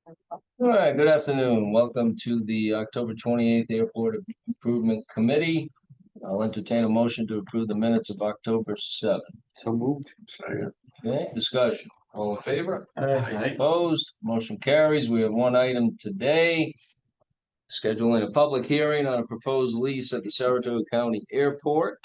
All right, good afternoon. Welcome to the October 28th Airport Improvement Committee. I'll entertain a motion to approve the minutes of October 7th. So moved. Second. Okay, discussion. All in favor? Aye. Opposed? Motion carries. We have one item today. Scheduling a public hearing on a proposed lease at the Saratoga County Airport.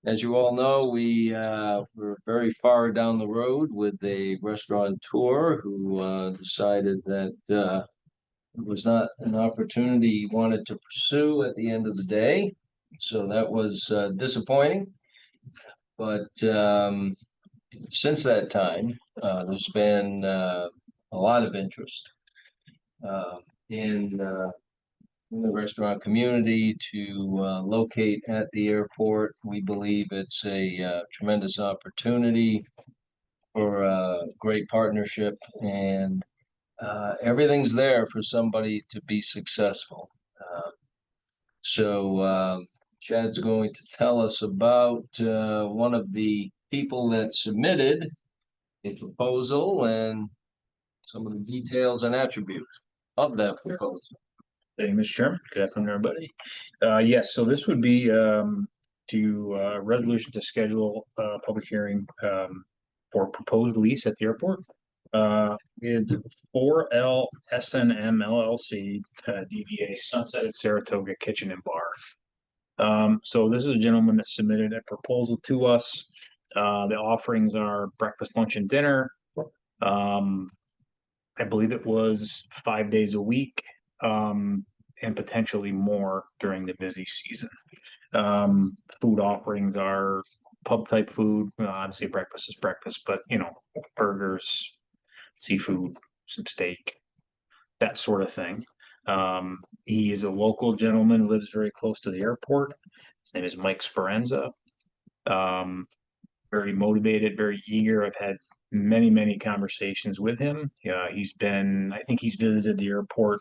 As you all know, we're very far down the road with a restaurateur who decided that it was not an opportunity he wanted to pursue at the end of the day. So that was disappointing. But since that time, there's been a lot of interest uh, in in the restaurant community to locate at the airport. We believe it's a tremendous opportunity for a great partnership, and everything's there for somebody to be successful. So Chad's going to tell us about one of the people that submitted a proposal and some of the details and attributes of that proposal. Thank you, Mr. Chairman. Good afternoon, everybody. Yes, so this would be resolution to schedule a public hearing for proposed lease at the airport with 4L SNM LLC, DBA Sunset at Saratoga Kitchen and Bar. So this is a gentleman that submitted a proposal to us. The offerings are breakfast, lunch, and dinner. I believe it was 5 days a week. And potentially more during the busy season. Food offerings are pub type food. Obviously breakfast is breakfast, but burgers, seafood, some steak, that sort of thing. He is a local gentleman, lives very close to the airport. His name is Mike Speranza. Very motivated, very eager. I've had many conversations with him. I think he's visited the airport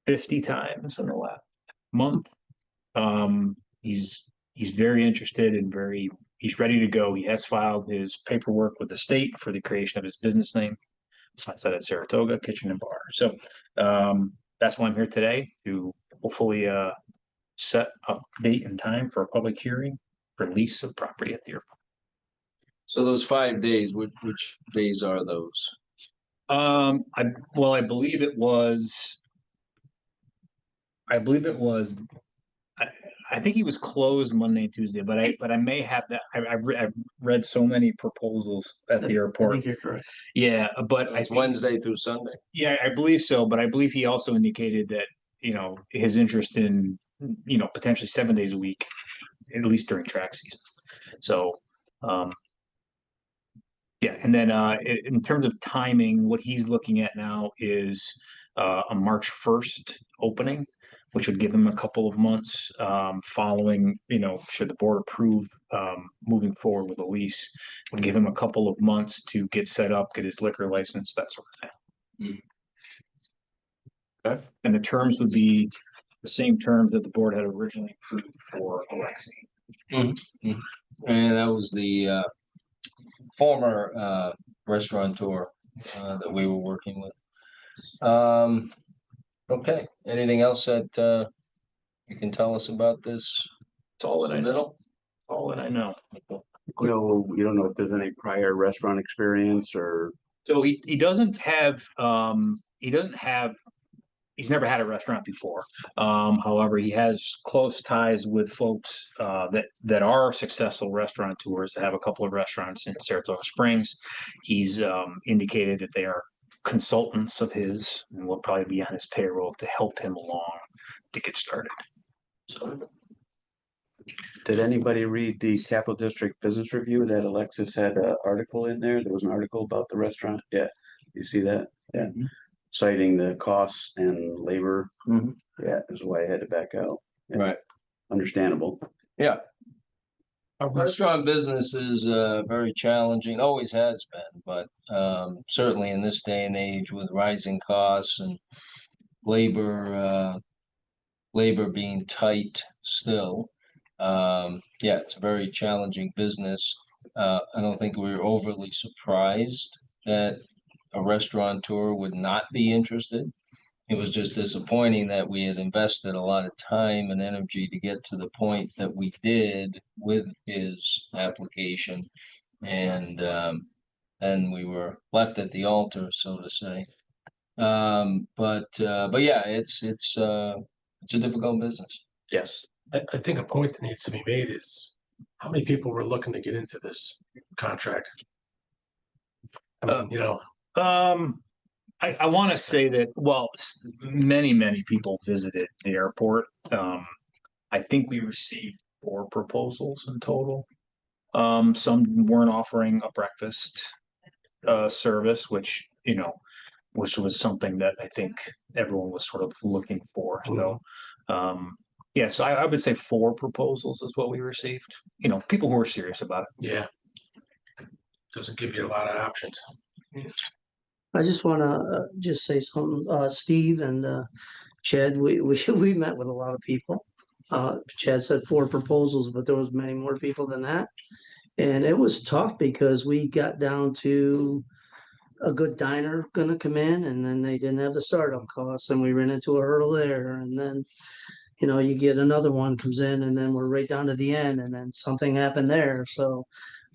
50 times in the last month. He's very interested and he's ready to go. He has filed his paperwork with the state for the creation of his business name. Sunset at Saratoga Kitchen and Bar. So that's why I'm here today, to hopefully set a date and time for a public hearing for lease of property at the airport. So those 5 days, which days are those? I believe it was. I think he was closed Monday and Tuesday, but I may have that. I've read so many proposals at the I airport. think you're correct. Yeah, but It's Wednesday through Sunday. Yeah, I believe so. But I believe he also indicated that his interest in potentially 7 days a week, at least during track season. So, yeah, and then in terms of timing, what he's looking at now is a March 1st opening, which would give him a couple of months following, should the board approve moving forward with a lease, would give him a couple of months to get set up, get his liquor license, that sort of thing. Okay. And the terms would be the same terms that the board had originally approved for Alexi. And that was the former restaurateur that we were working with. Okay, anything else that you can tell us about this? It's all that I know. All that I know. No, you don't know if there's any prior restaurant experience or. So he doesn't have he's never had a restaurant before. However, he has close ties with folks that are successful restaurateurs that have a couple of restaurants in Saratoga Springs. He's indicated that they are consultants of his and will probably be on his payroll to help him along to get started. So, Did anybody read the Capital District Business Review that Alexis had an article in there? There was an article about the restaurant. Yeah, you see that? Yeah. Mhm. Citing the costs and labor. Mhm. Yeah, is why I had to back out. Yeah. Right. Understandable. Yeah. Our restaurant business is very challenging, always has been, but certainly in this day and age with rising costs and labor being tight still. Yeah, it's a very challenging business. I don't think we're overly surprised that a restaurateur would not be interested. It was just disappointing that we had invested a lot of time and energy to get to the point that we did with his application. And then we were left at the altar, so to say. But yeah, it's a difficult business. Yes. I think a point that needs to be made is how many people were looking to get into this contract? I mean, I want to say that, well, many people visited the airport. I think we received 4 proposals in total. Some weren't offering a breakfast service, which, which was something that I think everyone was sort of looking for. So, yeah, so I would say 4 proposals is what we received. People who are serious about it. yeah. Doesn't give you a lot of options. I just wanna just say something, Steve and Chad, we met with a lot of people. Chad said 4 proposals, but there was many more people than that. And it was tough because we got down to a good diner gonna come in and then they didn't have the startup costs and we ran into a hurdle there. And then, you get another one comes in and then we're right down to the end and then something happened there. So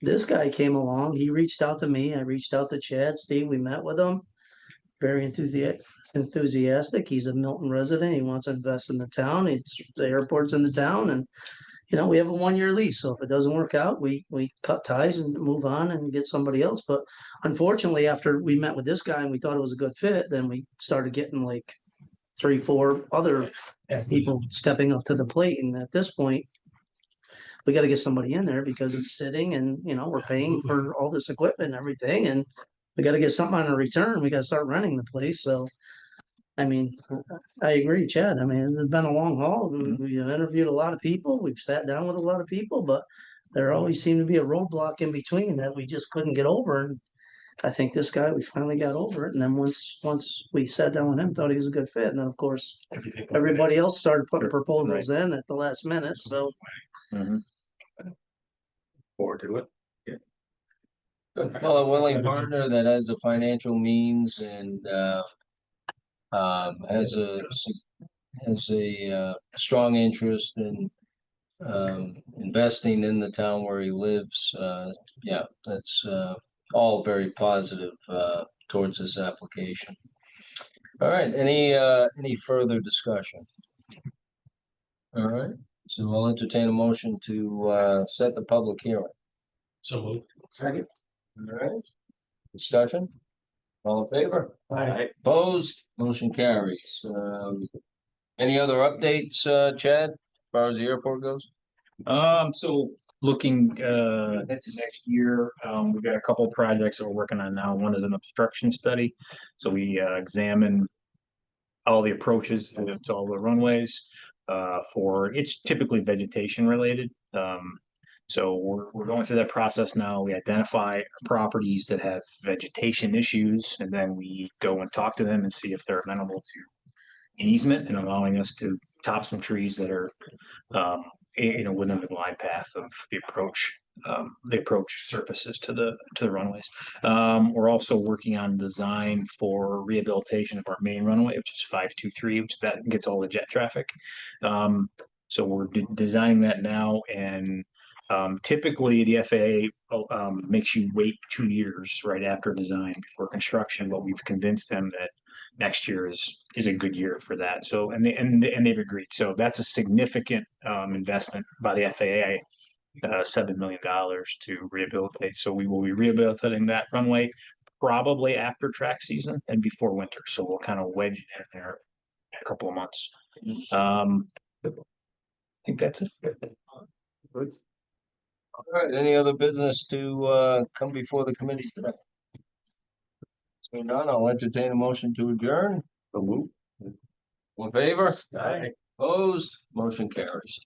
this guy came along, he reached out to me, I reached out to Chad, Steve, we met with him. Very enthusiastic. He's a Milton resident. He wants to invest in the town. The airport's in the town and we have a 1-year lease. So if it doesn't work out, we cut ties and move on and get somebody else. But unfortunately, after we met with this guy and we thought it was a good fit, then we started getting like 3, 4 other people stepping up to the plate. And at this point, we got to get somebody in there because it's sitting and, we're paying for all this equipment and everything. And we got to get something on a return. We got to start renting the place. So, I mean, I agree, Chad. I mean, it's been a long haul. We interviewed a lot of people. We've sat down with a lot of people, but there always seemed to be a roadblock in between that we just couldn't get over. And I think this guy, we finally got over it. And then once we sat down with him, thought he was a good fit. And then of course, everybody else started putting proposals in at the last minute. So. Forward to it. Well, a willing partner that has the financial means and has a strong interest in investing in the town where he lives. Yeah, that's all very positive towards this application. All right, any further discussion? All right, so I'll entertain a motion to set the public hearing. So moved. Second. All right, discussion? All in favor? Aye. Opposed? Motion carries. Any other updates, Chad, as far as the airport goes? So looking into next year, we've got a couple projects that we're working on now. One is an obstruction study. So we examine all the approaches to all the runways. It's typically vegetation related. So we're going through that process now. We identify properties that have vegetation issues, and then we go and talk to them and see if they're amenable to easement and allowing us to top some trees that are, within the glide path of the approach surfaces to the runways. We're also working on design for rehabilitation of our main runway, which is 523, which that gets all the jet traffic. So we're designing that now, and typically the FAA makes you wait 2 years right after design before construction, but we've convinced them that next year is a good year for that. So and they've agreed. So that's a significant investment by the FAA, $7 million to rehabilitate. So we will be rehabilitating that runway probably after track season and before winter. So we'll kind of wedge it in there in a couple of months. I think that's it. Good. All right, any other business to come before the committee today? So none, I'll entertain a motion to adjourn. So move. All in favor? Aye. Opposed? Motion carries.